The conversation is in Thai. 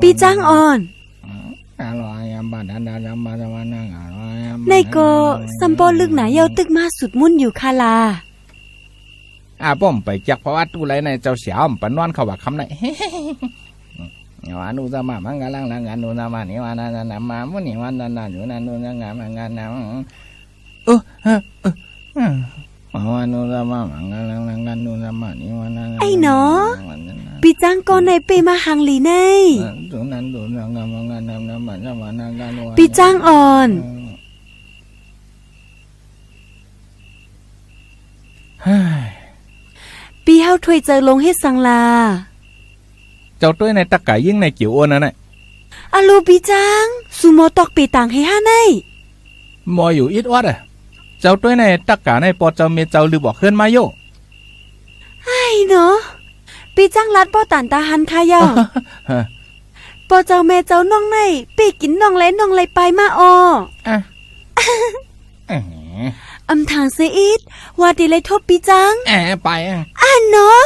ปีจ้างอ่อนในก็สัมปอลึกหนาเยาตึกมาสุดมุ่นอยู่คาลาป้อมไปจักเพราะว่าตู้ไรในเจ้าเสียวปนนอนเขาว่าคำไหนว่านูจะมามังกรลังงานนูจะมานี่ว่านามามื่อนี่วันนั้นอยู่นั่นนูงานนะว่านูจะมามังกรลังงานนูจะมานี่วันนั้นไอ้เนาะปีจ้างก็ในเปมาหังหลีในปีจ้างอ่อนปีเฮาถวยเจอลงเฮ็ดสังลาเจ้าตัวในตะไก่ยิ่งในจิ๋วอ้วนนั่นแหละอาลูปีจ้างสุโมตอกปีต่างให้ห้าในมออยู่อิดวัดอ่ะเจ้าตัวในตะกาในปอเจ้าเมเจ้าหรือบอกเคลื่อนมาโยไอ้เนาะปีจ้างรัดป้อตันตาหันคายาปอเจ้าแม่เจ้าน้องในปีกินน้องไรน้องไรไปมาออำทางเสียอีดว่าดีเลยทบปีจังไปเนาะ